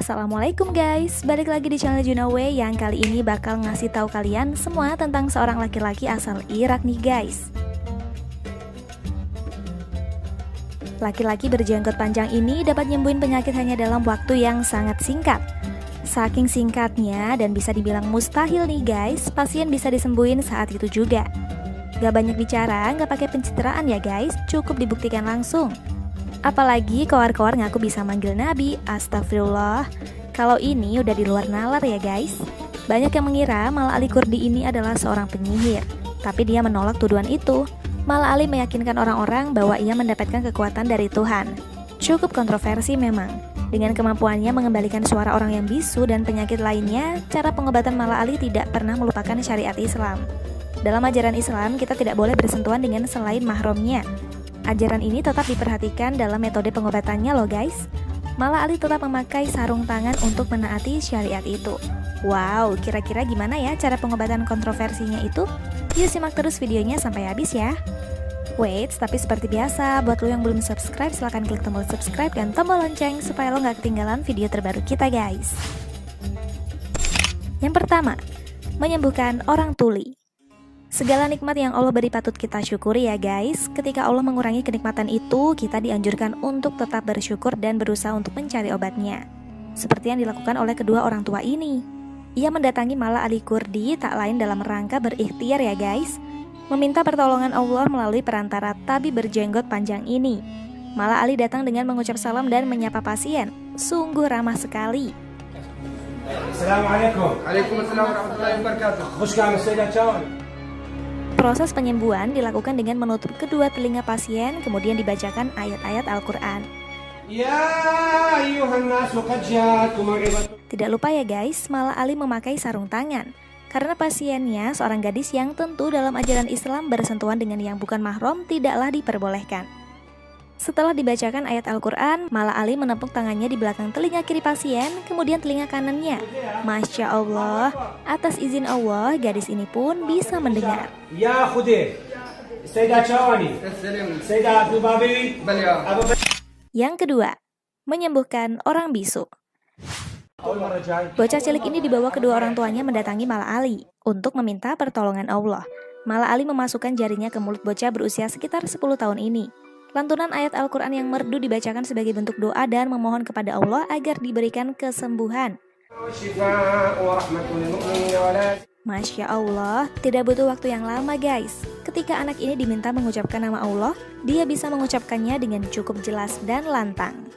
Assalamualaikum guys, balik lagi di channel Junawe yang kali ini bakal ngasih tahu kalian semua tentang seorang laki-laki asal Irak nih guys. Laki-laki berjenggot panjang ini dapat nyembuhin penyakit hanya dalam waktu yang sangat singkat. Saking singkatnya dan bisa dibilang mustahil nih guys, pasien bisa disembuhin saat itu juga. Gak banyak bicara, gak pakai pencitraan ya guys, cukup dibuktikan langsung. Apalagi koar-koar ngaku bisa manggil Nabi, astagfirullah. Kalau ini udah di luar nalar ya guys. Banyak yang mengira Mala Ali Kurdi ini adalah seorang penyihir, tapi dia menolak tuduhan itu. Mala Ali meyakinkan orang-orang bahwa ia mendapatkan kekuatan dari Tuhan. Cukup kontroversi memang. Dengan kemampuannya mengembalikan suara orang yang bisu dan penyakit lainnya, cara pengobatan Mala Ali tidak pernah melupakan syariat Islam. Dalam ajaran Islam, kita tidak boleh bersentuhan dengan selain mahramnya. Ajaran ini tetap diperhatikan dalam metode pengobatannya loh guys. Mala Ali tetap memakai sarung tangan untuk menaati syariat itu. Wow, kira-kira gimana ya cara pengobatan kontroversinya itu? Yuk simak terus videonya sampai habis ya. Wait, tapi seperti biasa, buat lo yang belum subscribe, silahkan klik tombol subscribe dan tombol lonceng supaya lo gak ketinggalan video terbaru kita guys. Yang pertama, menyembuhkan orang tuli. Segala nikmat yang Allah beri patut kita syukuri ya guys. Ketika Allah mengurangi kenikmatan itu, kita dianjurkan untuk tetap bersyukur dan berusaha untuk mencari obatnya. Seperti yang dilakukan oleh kedua orang tua ini. Ia mendatangi Mala Ali Kurdi tak lain dalam rangka berikhtiar ya guys, meminta pertolongan Allah melalui perantara tabib berjenggot panjang ini. Mala Ali datang dengan mengucap salam dan menyapa pasien. Sungguh ramah sekali. Assalamualaikum. Waalaikumsalam warahmatullahi wabarakatuh. Khusyukam Sayyidah Chawan. Proses penyembuhan dilakukan dengan menutup kedua telinga pasien, kemudian dibacakan ayat-ayat Al-Quran. Ya ayyuhan nasu qad ja'akum mau'izatun. Tidak lupa ya guys, Mala Ali memakai sarung tangan. Karena pasiennya seorang gadis yang tentu dalam ajaran Islam bersentuhan dengan yang bukan mahram tidaklah diperbolehkan. Setelah dibacakan ayat Al-Quran, Mala Ali menepuk tangannya di belakang telinga kiri pasien, kemudian telinga kanannya. Masya Allah, atas izin Allah, gadis ini pun bisa mendengar. Ya Khudir, Sayyidah Chawani, Sayyidah Abdul Babi. Yang kedua, menyembuhkan orang bisu. Bocah cilik ini dibawa kedua orang tuanya mendatangi Mala Ali untuk meminta pertolongan Allah. Mala Ali memasukkan jarinya ke mulut bocah berusia sekitar 10 tahun ini. Lantunan ayat Al-Quran yang merdu dibacakan sebagai bentuk doa dan memohon kepada Allah agar diberikan kesembuhan. Masya Allah, tidak butuh waktu yang lama guys. Ketika anak ini diminta mengucapkan nama Allah, dia bisa mengucapkannya dengan cukup jelas dan lantang.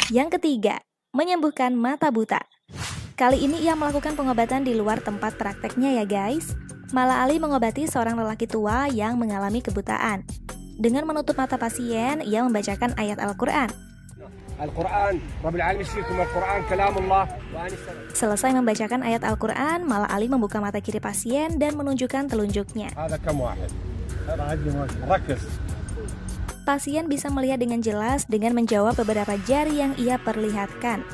Yang ketiga, menyembuhkan mata buta. Kali ini ia melakukan pengobatan di luar tempat prakteknya ya guys. Mala Ali mengobati seorang lelaki tua yang mengalami kebutaan. Dengan menutup mata pasien, ia membacakan ayat Al-Quran. Selesai membacakan ayat Al-Quran, Mala Ali membuka mata kiri pasien dan menunjukkan telunjuknya. Pasien bisa melihat dengan jelas dengan menjawab beberapa jari yang ia perlihatkan.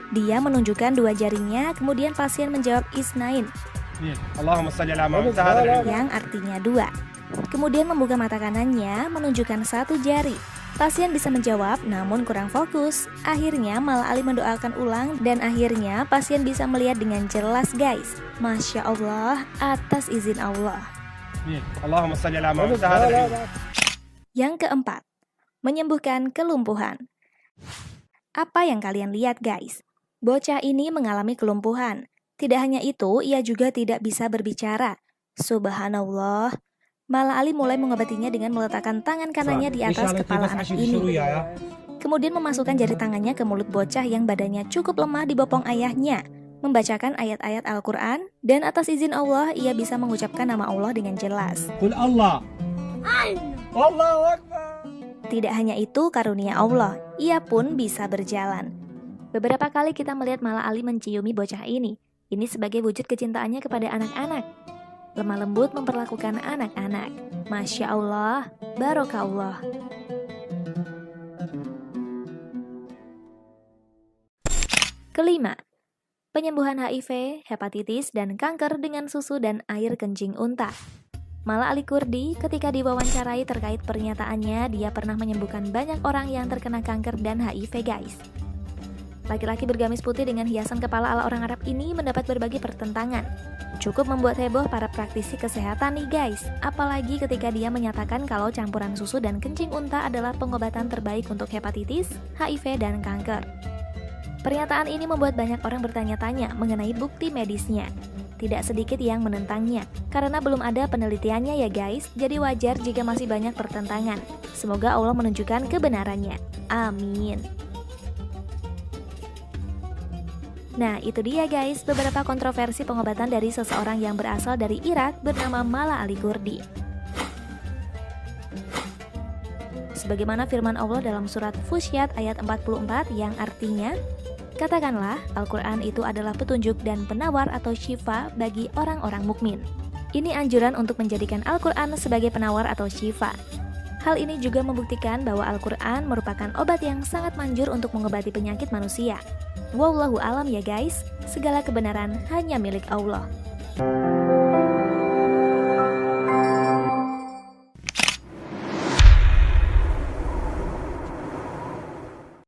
Dia menunjukkan dua jarinya, kemudian pasien menjawab isnain, yang artinya dua. Kemudian membuka mata kanannya, menunjukkan satu jari. Pasien bisa menjawab, namun kurang fokus. Akhirnya Mala Ali mendoakan ulang dan akhirnya pasien bisa melihat dengan jelas guys. Masya Allah, atas izin Allah. Yang keempat, menyembuhkan kelumpuhan. Apa yang kalian lihat guys? Bocah ini mengalami kelumpuhan. Tidak hanya itu, ia juga tidak bisa berbicara. Subhanallah. Mala Ali mulai mengobatinya dengan meletakkan tangan kanannya di atas kepala anak ini. Kemudian memasukkan jari tangannya ke mulut bocah yang badannya cukup lemah di bopong ayahnya. Membacakan ayat-ayat Al-Quran, dan atas izin Allah, ia bisa mengucapkan nama Allah dengan jelas. Tidak hanya itu karunia Allah, ia pun bisa berjalan. Beberapa kali kita melihat Mala Ali menciumi bocah ini. Ini sebagai wujud kecintaannya kepada anak-anak. Lemah lembut memperlakukan anak-anak. Masya Allah, barokallah. Kelima, penyembuhan HIV, hepatitis, dan kanker dengan susu dan air kencing unta. Mala Al-Qurdi ketika diwawancarai terkait pernyataannya, dia pernah menyembuhkan banyak orang yang terkena kanker dan HIV guys. Laki-laki bergamis putih dengan hiasan kepala ala orang Arab ini mendapat berbagai pertentangan. Cukup membuat heboh para praktisi kesehatan nih guys, apalagi ketika dia menyatakan kalau campuran susu dan kencing unta adalah pengobatan terbaik untuk hepatitis, HIV, dan kanker. Pernyataan ini membuat banyak orang bertanya-tanya mengenai bukti medisnya. Tidak sedikit yang menentangnya, karena belum ada penelitiannya ya guys, jadi wajar jika masih banyak pertentangan. Semoga Allah menunjukkan kebenarannya. Amin. Nah, itu dia guys, beberapa kontroversi pengobatan dari seseorang yang berasal dari Irak bernama Mala Al-Qurdi. Sebagaimana firman Allah dalam surat Fussiat ayat 44 yang artinya, katakanlah, Al-Quran itu adalah petunjuk dan penawar atau syifa bagi orang-orang mukmin. Ini anjuran untuk menjadikan Al-Quran sebagai penawar atau syifa. Hal ini juga membuktikan bahwa Al-Quran merupakan obat yang sangat manjur untuk mengobati penyakit manusia. Wallahu alam ya guys, segala kebenaran hanya milik Allah.